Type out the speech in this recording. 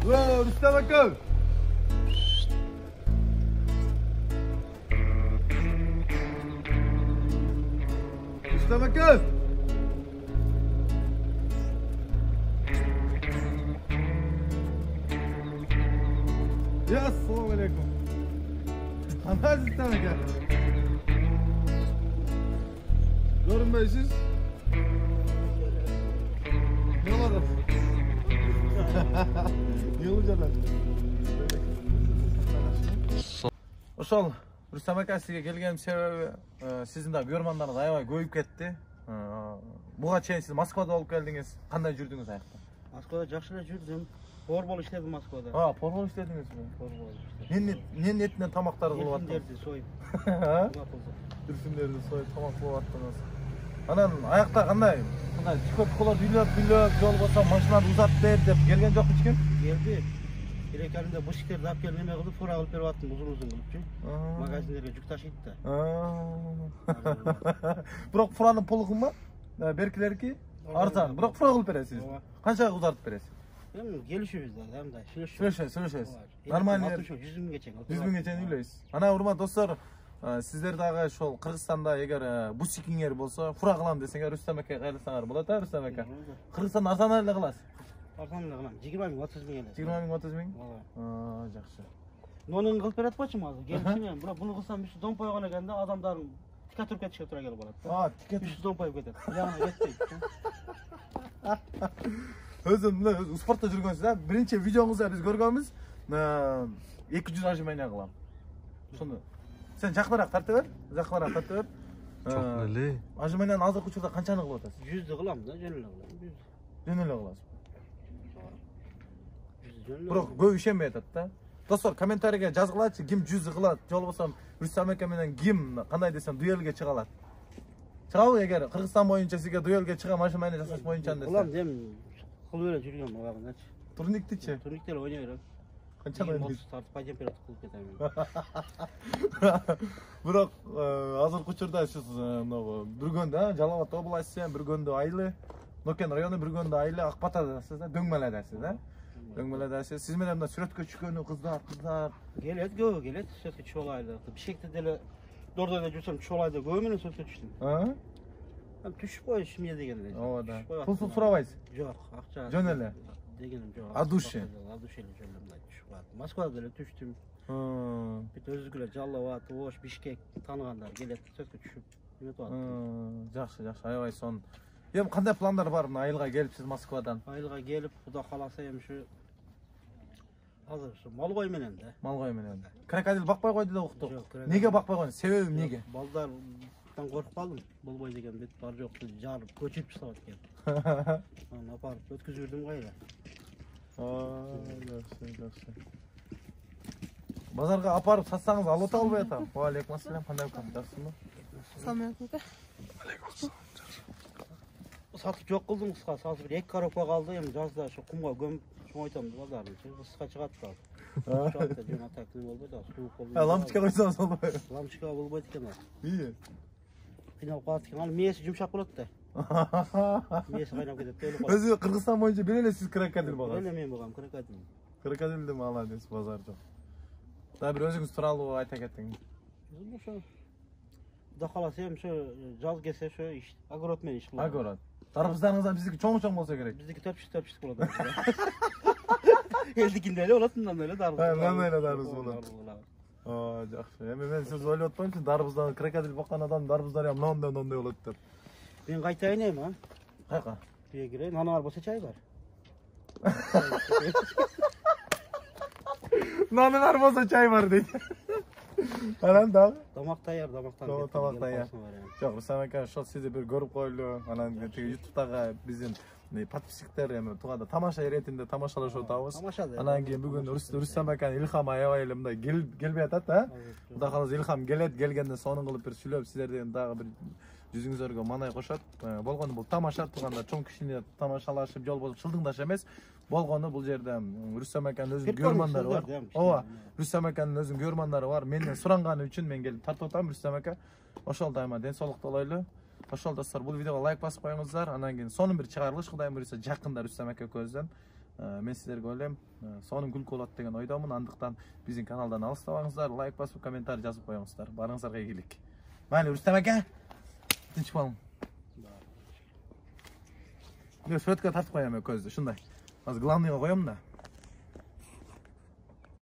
Rüstem aka. Rüstem aka. Ya assalamu alaikum. Qanday Rüstem aka? Görünmeysiz. Ne oldu? Yılıcalar. Oşol Rüstem aka sizge kelgenim sebebi sizin de görmanlarınız aябай көйүп ketти. Буга чейин siz Moskvada olup geldiniz. Qanday жүрдүңүz ayakta? Moskvada жақшылап жүрдім. Борбол иштедим Москвада. Порбол иштедиңизби? Борбол иштедим. Эмне этинен тамактарды кылып аттыңыз? Дүрсүмдерди союп. Дүрсүмдерди союп тамак кылып аттыңыз. Анан аякта кандай? Кандай чикотколор үйлөп, жол болсо машинаны узатып бер деп келген жокпу эч ким? Келди. Элекалында бушиктерди алып келип неме кылып, фура кылып берип аттым, узун кылыпчы. Магазиндерге жүк ташыйт да. Бирок фуранын пулу кымбат? Беркилерки арзан. Бирок фура кылып бересиз. Канчага узартып бересиз? Эми келишибиз да, мындай Сүйлөшөбүз. Нормально. 100 миңге чейин. 100 миңге чейин үйлөйсүз. Ана урматтуу достор, сиздер дагы ошол Кыргызстанда эгер бутикиңер болсо, фура кылам десеңер Рүстем акага кайрылсаңар болот, Рүстем ака. Кыргызстанда арзан эле кыласыз. Арзан эле кылам. 20 миң, 30 миң эле. 20 миң, 30 миң? Жакшы. Нонун кылып берет болчумун азыр? Келишимен, бирок буну кылсам үчү дом койгон экенде адамдардын тика туруп кетишке туура келип калат. Тика үчү дом коюп кетет. Жана кетпейт. Өзүм мына спортто жүргөнсүз да. Биринчи видеоңузда биз көргөнбүз. 200 ажимания кылам. Ошону сен жакыныраак тартып бер. Жакыныраак тартып бер. Жок эле. Ажиманияны азыркы учурда канчаны кылып атасыз? 100 кылам да, жөн эле кылам. Жөн эле кыласыз. 100 жөн эле. Бирок көп ишенбей атат да. Достор, комментарийге жазгылачы, ким 100 кылат, жол болсо Рүстем ака менен ким кандай десем дуэлге чыга алат. Чыгабы эгер Кыргызстан боюнча сизге дуэлге чыга машина жасаш боюнча десе? Кылам дем, кылып эле жүргөм убагындачы. Турниктичи? Турниктер ойной берем. Канча ойнойсуз? Тартып пай чемпионат кылып кетем. Бирок азыркы учурда сиз могу Бүргөндө, Жалал-Абад областы, Бүргөндө Айлы, Нокен району Бүргөндө Айлы, Акбатадасыз да, Дөңмөлөдасыз да. Дөңмөлөдасыз. Сиз менен мына сүрөткө түшкөнү кыздар. Келет, көп келет, сүрөткө түшүп алайлы. Бишкекте деле Дордойдо жүрсөм түшүп алайды, көп менен сүрөткө түштүм. Түшүп коюш эмне деген эле. Ооба да. Пулсуз сурабайсыз? Жок, акча. Жөн эле. Дегеним жок. Адуше. Адуше эле жөн эле мындай түшүп калат. Москвада деле түштүм. Бүт өзгөлөр Жалал-Абад, Ош, Бишкек тааныгандар келет, сүрөткө түшүп эметип атат. Жакшы, аябай сон. Эми кандай пландар бар мына айылга келип сиз Москвадан? Айылга келип, Куда кааласа эми ушу азыр ушу мал кой менен да. Мал кой менен. Крокодил бакпай койду деп уктук. Неге бакпай койду? Себеби эмнеге? Балдардан коркуп калдым. Болбой деген бет бар жокту жарып, көчүрүп таштап экен. Аны апарып өткүзүп жүрдүм кайра. Жакшы. Базарга апарып сатсаңыз алып албай атам. Ва алейкум ассалам, кандай болсоң, жакшысыңбы? Салам алейкум. Алейкум ассалам. Сатып жок кылдым кыска, сатып бир 2 коробка калды, эми жазда ошо кумга көмүп чоңойтам базарын. Кыска чыгат да. Чоңойтам, жөн атак нем болбой да, суук болбой. Лампочка койсоңуз болбойбу? Лампочка болбойт экен ал. Ии. Кыйналып калат экен, анын мээси жумшак болот да. Мээси кайнап кетет да. Өзү Кыргызстан боюнча бир эле сиз крокодил багасыз. Эле мен багам крокодил. Крокодилди молодец, базар жок. Да бир өзүңүз тууралуу айта кетиңиз. Ошо Куда кааласа эми ошо жаз келсе ошо иш, огород менен иш кылам. Огород. Дарбыздарыңыздан биздики чоң болсо керек. Биздики төпчүк болот. Элдикинде эле болот, мындан эле дарбыз. Мындан эле дарбыз болот. Жакшы. Эми мен сиз ойлоп атпаймынчы, дарбыздан крокодил баккан адам дарбыздар я мындай болот деп. Мен кайтайын эми, а? Кайка? Бие кирейин, аны бар болсо чай бар. Наны бар болсо чай бар дейт. Анан дагы? Тамак даяр, тамактан. Тамак даяр. Жок, Рүстем ака, ошол сизди бир көрүп койлу. Анан тиги YouTube'дагы биздин подписчиктер эми туганда тамаша иретинде тамашалашып атабыз. Анан кийин бүгүн Рүстем аканын Илхам аябай эле мындай келбей атат да. Кудай кааласа Илхам келет, келгенде сонун кылып бир сүйлөп сиздерден дагы бир жүзүңүзөргө мандай кошот. Болгону бул тамаша туганда чоң кишине тамашалашып жол болуп чылдыңдаш эмес. Болгону бул жерде Рүстем аканын өзүнүн көрмандары бар. Ооба, Рүстем аканын өзүнүн көрмандары бар. Менден суранганы үчүн мен келип тартып атам Рүстем ака. Ошол дайыма ден соолук талайлы. Ошол достор, бул видеого лайк басып коюңуздар. Анан кийин сонун бир чыгарылыш Кудай буйрса жакында Рүстем ака көздөн. Мен сіздерге ойлаймын, соның күлкі болады деген ойдамын. Андықтан біздің каналдан алыстабаңыздар, лайк басып, комментарий жазып қойыңыздар. Барыңыздарға игілік. Мәлі, Рүстем әке. Тыншып алың. Сөтке тартып қоямын көзді, шындай. Аз главныйға қоямын да.